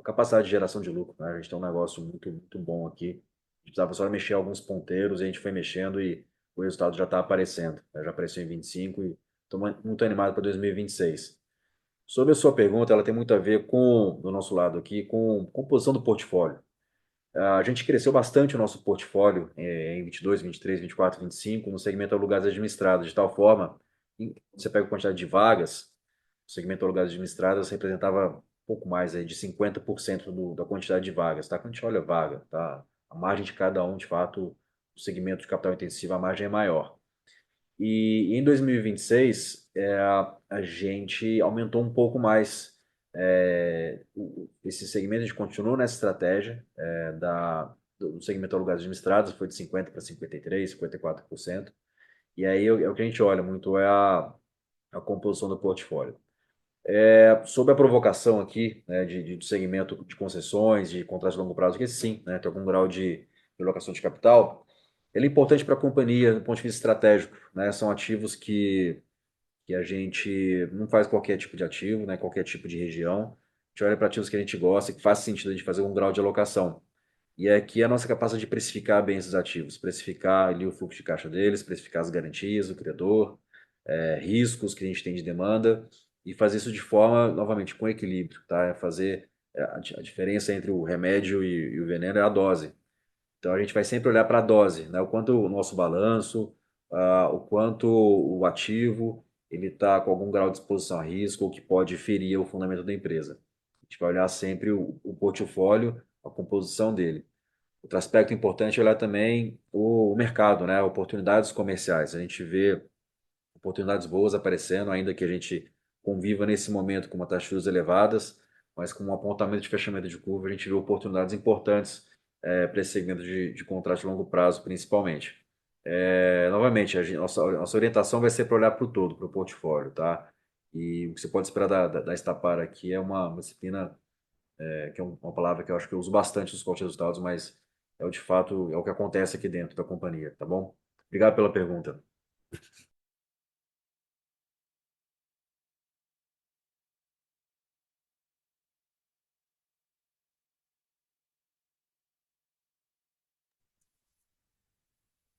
capacidade de geração de lucro, né? A gente tem um negócio muito, muito bom aqui. A gente precisava só mexer alguns ponteiros e a gente foi mexendo e o resultado já está aparecendo, né? Já apareceu em 25 e estou muito animado para 2026. Sobre a sua pergunta, ela tem muito a ver com, do nosso lado aqui, com composição do portfólio. A gente cresceu bastante o nosso portfólio em 22, 23, 24, 25 no segmento alugados administrados, de tal forma, você pega a quantidade de vagas, o segmento alugados administradas representava um pouco mais aí, de 50% da quantidade de vagas, tá? Quando a gente olha vaga, tá? A margem de cada um, de fato, o segmento de capital intensivo, a margem é maior. E em 2026, a gente aumentou um pouco mais esse segmento, a gente continuou nessa estratégia do segmento alugados administrados, foi de 50% para 53%, 54%. E aí é o que a gente olha muito, a composição do portfólio. Sobre a provocação aqui, né, do segmento de concessões, de contratos de longo prazo, que sim, né, tem algum grau de alocação de capital, ele é importante para a companhia do ponto de vista estratégico, né? São ativos que a gente não faz qualquer tipo de ativo, né? Qualquer tipo de região. A gente olha para ativos que a gente gosta, que faz sentido a gente fazer um grau de alocação. E aqui é a nossa capacidade de precificar bem esses ativos, precificar ali o fluxo de caixa deles, precificar as garantias, o credor, riscos que a gente tem de demanda e fazer isso de forma, novamente, com equilíbrio, tá? Fazer a diferença entre o remédio e o veneno é a dose. Então a gente vai sempre olhar para a dose, né? O quanto o nosso balanço, o quanto o ativo ele está com algum grau de exposição a risco ou que pode ferir o fundamento da empresa. A gente vai olhar sempre o portfólio, a composição dele. Outro aspecto importante é olhar também o mercado, né? Oportunidades comerciais. A gente vê oportunidades boas aparecendo, ainda que a gente conviva nesse momento com uma taxa de juros elevadas, mas com um apontamento de fechamento de curva, a gente vê oportunidades importantes para esse segmento de contrato de longo prazo, principalmente. Novamente, nossa orientação vai ser para olhar para o todo, para o portfólio, tá? E o que você pode esperar da Estapar aqui é uma disciplina, que é uma palavra que eu acho que eu uso bastante nos coach de resultados, mas de fato, é o que acontece aqui dentro da companhia, tá bom? Obrigado pela pergunta.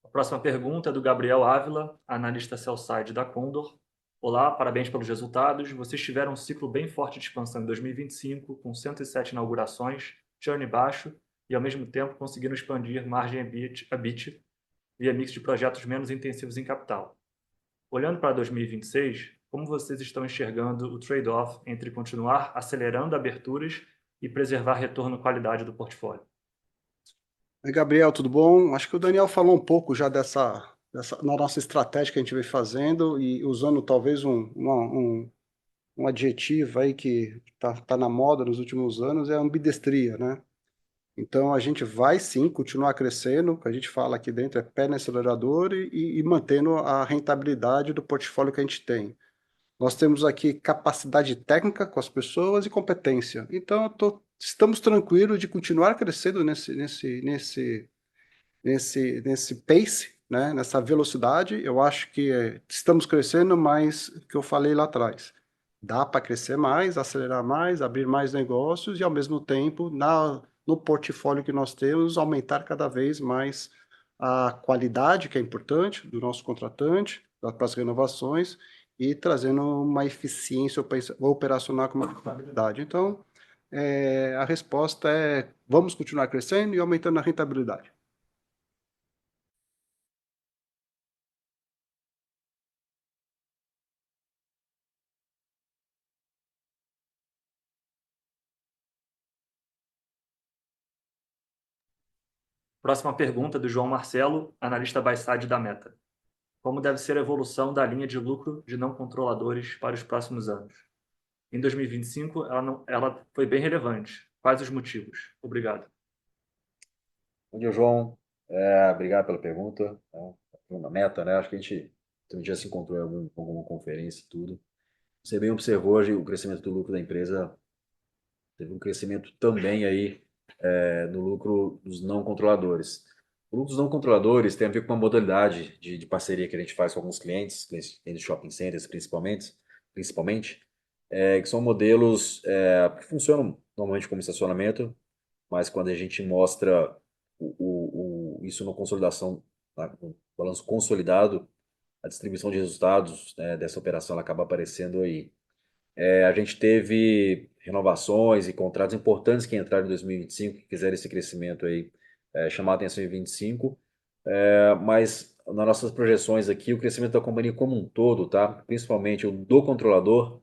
A próxima pergunta é do Gabriel Ávila, analista sell-side da Condor. Olá, parabéns pelos resultados. Vocês tiveram um ciclo bem forte de expansão em 2025, com 107 inaugurações, churn baixo e, ao mesmo tempo, conseguiram expandir margem EBIT via mix de projetos menos intensivos em capital. Olhando para 2026, como vocês estão enxergando o trade-off entre continuar acelerando aberturas e preservar retorno e qualidade do portfólio? Oi, Gabriel, tudo bom? Acho que o Daniel falou um pouco já na nossa estratégia que a gente vem fazendo e usando talvez um adjetivo aí que tá na moda nos últimos anos, é ambidestria, né? Então a gente vai sim continuar crescendo, o que a gente fala aqui dentro é pé no acelerador e mantendo a rentabilidade do portfólio que a gente tem. Nós temos aqui capacidade técnica com as pessoas e competência. Então estamos tranquilos de continuar crescendo nesse pace, né, nessa velocidade. Eu acho que estamos crescendo, mas o que eu falei lá atrás, dá para crescer mais, acelerar mais, abrir mais negócios e, ao mesmo tempo, no portfólio que nós temos, aumentar cada vez mais a qualidade, que é importante, do nosso contratante, para as renovações, e trazendo uma eficiência operacional com uma rentabilidade. Então, a resposta é: vamos continuar crescendo e aumentando a rentabilidade. Próxima pergunta do João Marcelo, analista buy-side da Meta. Como deve ser a evolução da linha de lucro de não controladores para os próximos anos? Em 2025, ela foi bem relevante. Quais os motivos? Obrigado. Bom dia, João. Obrigado pela pergunta. Uma meta, né? Acho que a gente outro dia se encontrou em alguma conferência e tudo. Você bem observou hoje o crescimento do lucro da empresa. Teve um crescimento também aí no lucro dos não controladores. O lucro dos não controladores tem a ver com uma modalidade de parceria que a gente faz com alguns clientes de shopping centers principalmente, que são modelos que funcionam normalmente como estacionamento, mas quando a gente mostra isso na consolidação, no balanço consolidado, a distribuição de resultados, né, dessa operação ela acaba aparecendo aí. A gente teve renovações e contratos importantes que entraram em 2025, que fizeram esse crescimento aí, chamar a atenção em 25, mas nas nossas projeções aqui, o crescimento da companhia como um todo, tá? Principalmente o do controlador,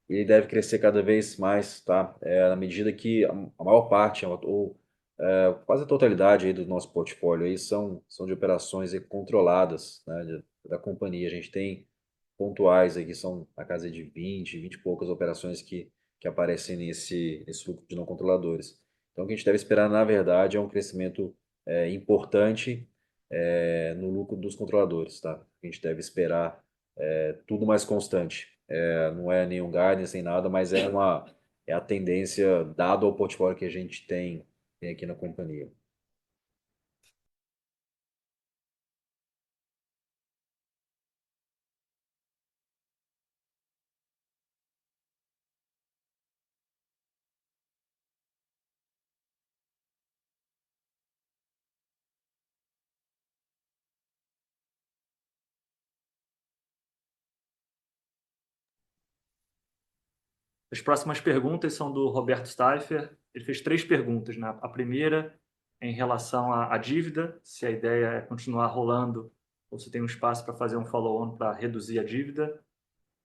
ele deve crescer cada vez mais, tá? Na medida que a maior parte, ou quase a totalidade aí do nosso portfólio aí são de operações aí controladas, né, da companhia. A gente tem pontuais aqui, são a casa de 20 e poucas operações que aparecem nesse lucro de não controladores. Então, o que a gente deve esperar, na verdade, é um crescimento importante no lucro dos controladores, tá? A gente deve esperar tudo mais constante. Não é nenhum guidance nem nada, mas é a tendência dado ao portfólio que a gente tem aqui na companhia. As próximas perguntas são do Roberto Staiffer. Ele fez 3 perguntas, né? A primeira é em relação à dívida, se a ideia é continuar rolando ou se tem um espaço para fazer um follow-on para reduzir a dívida.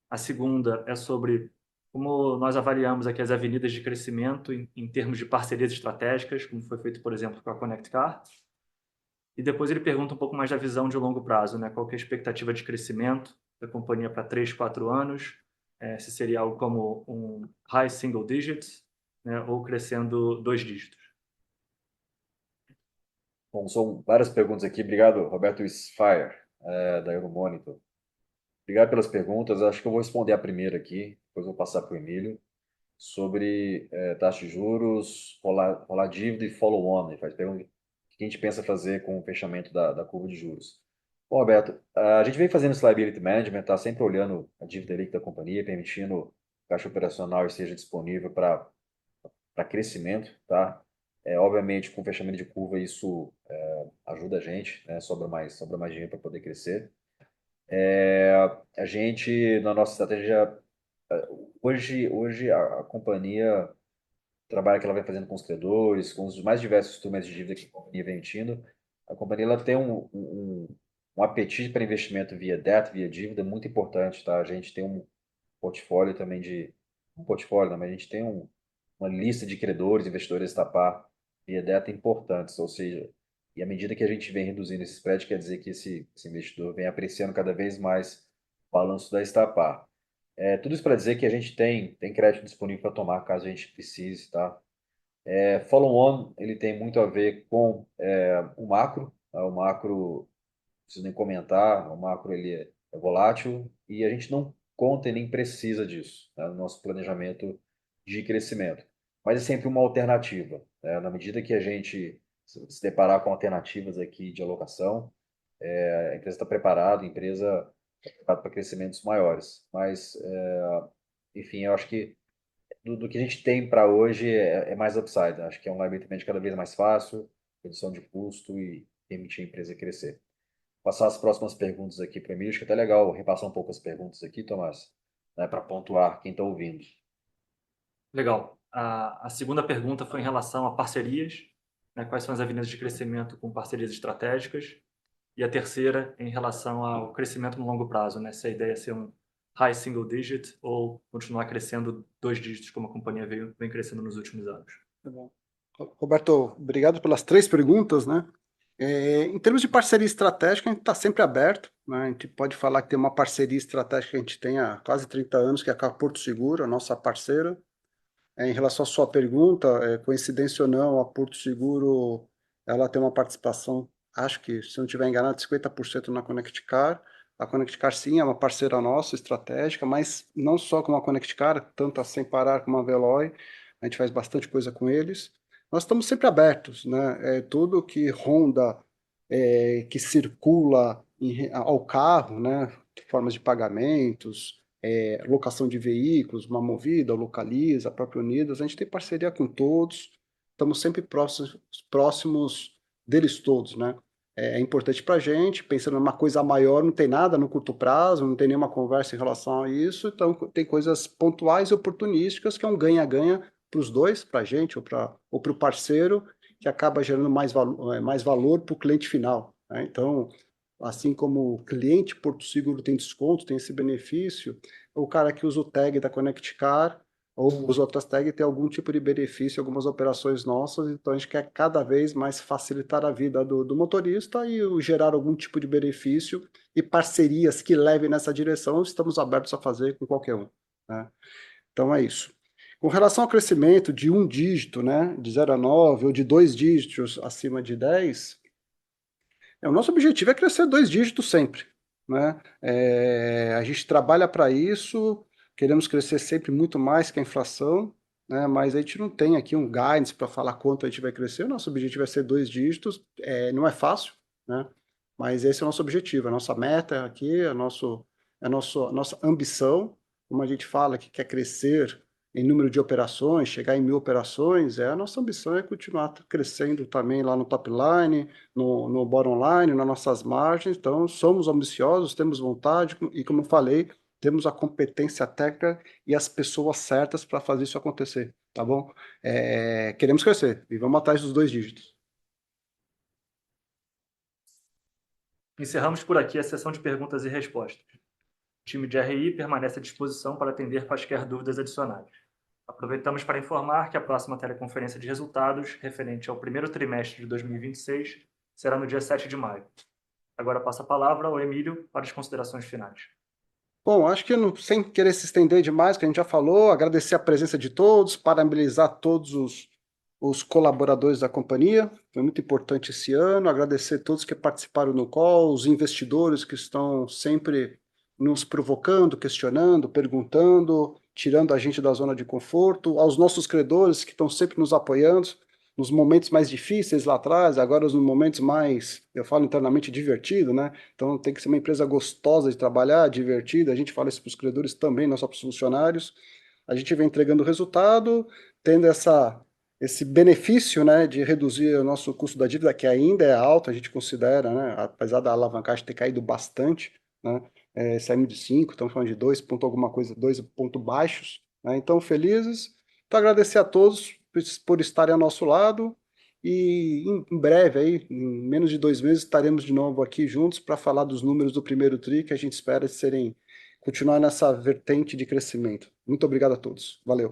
A segunda é sobre como nós avaliamos aqui as avenidas de crescimento em termos de parcerias estratégicas, como foi feito, por exemplo, com a Connect Car. E depois ele pergunta um pouco mais da visão de longo prazo, né? Qual que é a expectativa de crescimento da companhia para 3, 4 anos, se seria algo como um high single digits, né? Ou crescendo 2 dígitos. Bom, são várias perguntas aqui. Obrigado, Roberto Sfire, da Euromonitor. Obrigado pelas perguntas. Acho que eu vou responder a primeira aqui, depois vou passar para o Emílio, sobre taxa de juros, rolar dívida e follow-on. Ele faz pergunta: o que a gente pensa fazer com o fechamento da curva de juros? Bom, Roberto, a gente vem fazendo esse liability management, está sempre olhando a dívida líquida da companhia, permitindo que o caixa operacional esteja disponível para crescimento, tá? Obviamente, com o fechamento de curva, isso ajuda a gente, né? Sobra mais dinheiro para poder crescer. A gente, na nossa estratégia, hoje a companhia trabalha que ela vai fazendo com os credores, com os mais diversos instrumentos de dívida que a companhia vem emitindo. A companhia ela tem um apetite para investimento via debt, via dívida, muito importante, tá? A gente tem um portfólio também um portfólio, não, mas a gente tem uma lista de credores, investidores a tapar via debt importantes, ou seja, e à medida que a gente vem reduzindo esse spread, quer dizer que esse investidor vem apreciando cada vez mais o balanço da Estapar. Tudo isso para dizer que a gente tem crédito disponível para tomar caso a gente precise, tá? Follow-on, ele tem muito a ver com o macro, tá? O macro, não preciso nem comentar, o macro ele é volátil e a gente não conta e nem precisa disso, tá? No nosso planejamento de crescimento. Mas é sempre uma alternativa, né? Na medida que a gente se deparar com alternativas aqui de alocação, a empresa está preparada, a empresa está preparada para crescimentos maiores. Mas, enfim, eu acho que do que a gente tem para hoje é mais upside. Acho que é um liability cada vez mais fácil, redução de custo e permitir a empresa crescer. Passar as próximas perguntas aqui para mim. Acho que é até legal repassar um pouco as perguntas aqui, Tomás, né, para pontuar quem está ouvindo. Legal. A segunda pergunta foi em relação a parcerias, né? Quais são as avenidas de crescimento com parcerias estratégicas? E a terceira em relação ao crescimento no longo prazo, né? Se a ideia é ser um high single digit ou continuar crescendo 2 dígitos como a companhia vem crescendo nos últimos anos. Tá bom. Roberto, obrigado pelas 3 perguntas, né? Em termos de parceria estratégica, a gente está sempre aberto, né? A gente pode falar que tem uma parceria estratégica que a gente tem há quase 30 anos, que é a Porto Seguro, a nossa parceira. Em relação à sua pergunta, coincidência ou não, a Porto Seguro ela tem uma participação, acho que, se não estiver enganado, 50% na Connect Car. A Connect Car, sim, é uma parceira nossa, estratégica, mas não só com a Connect Car, tanto a Sem Parar como a Veloy, a gente faz bastante coisa com eles. Nós estamos sempre abertos, né? Tudo que ronda, que circula ao carro, né? Formas de pagamentos, locação de veículos, uma Movida, Localiza, a própria Unidas, a gente tem parceria com todos, estamos sempre próximos deles todos, né? É importante para a gente, pensando numa coisa maior, não tem nada no curto prazo, não tem nenhuma conversa em relação a isso, então tem coisas pontuais e oportunísticas que é um ganha-ganha para os dois, para a gente ou para o parceiro, que acaba gerando mais valor para o cliente final, né? Então, assim como o cliente Porto Seguro tem desconto, tem esse benefício, o cara que usa o tag da Connect Car ou usa outras tags tem algum tipo de benefício, algumas operações nossas, então a gente quer cada vez mais facilitar a vida do motorista e gerar algum tipo de benefício e parcerias que levem nessa direção, estamos abertos a fazer com qualquer um, né? Então é isso. Com relação ao crescimento de um dígito, né, de 0 a 9 ou de 2 dígitos acima de 10, o nosso objetivo é crescer 2 dígitos sempre, né? A gente trabalha para isso, queremos crescer sempre muito mais que a inflação, né? Mas a gente não tem aqui um guidance para falar quanto a gente vai crescer. O nosso objetivo é ser 2 dígitos, não é fácil, né? Mas esse é o nosso objetivo, a nossa meta aqui, a nossa ambição, como a gente fala que quer crescer em número de operações, chegar em 1.000 operações, a nossa ambição é continuar crescendo também lá no top line, no bottom line, nas nossas margens. Então, somos ambiciosos, temos vontade e, como eu falei, temos a competência técnica e as pessoas certas para fazer isso acontecer, tá bom? Queremos crescer e vamos atrás dos 2 dígitos. Encerramos por aqui a sessão de perguntas e respostas. O time de RI permanece à disposição para atender quaisquer dúvidas adicionais. Aproveitamos para informar que a próxima teleconferência de resultados, referente ao primeiro trimestre de 2026, será no dia 7 de maio. Agora passo a palavra ao Emílio para as considerações finais. Bom, acho que sem querer se estender demais, que a gente já falou, agradecer a presença de todos, parabenizar todos os colaboradores da companhia, foi muito importante esse ano, agradecer a todos que participaram no call, os investidores que estão sempre nos provocando, questionando, perguntando, tirando a gente da zona de conforto, aos nossos credores que estão sempre nos apoiando, nos momentos mais difíceis lá atrás, agora nos momentos mais, eu falo internamente, divertido, né? Então tem que ser uma empresa gostosa de trabalhar, divertida, a gente fala isso para os credores também, não só para os funcionários. A gente vem entregando resultado, tendo esse benefício, né, de reduzir o nosso custo da dívida, que ainda é alto, a gente considera, né, apesar da alavancagem ter caído bastante, né, saímos de 5, estamos falando de 2 ponto alguma coisa, 2 pontos baixos, né, então felizes. Então agradecer a todos por estarem ao nosso lado e em breve, aí, em menos de 2 meses, estaremos de novo aqui juntos para falar dos números do primeiro TRI, que a gente espera continuar nessa vertente de crescimento. Muito obrigado a todos. Valeu.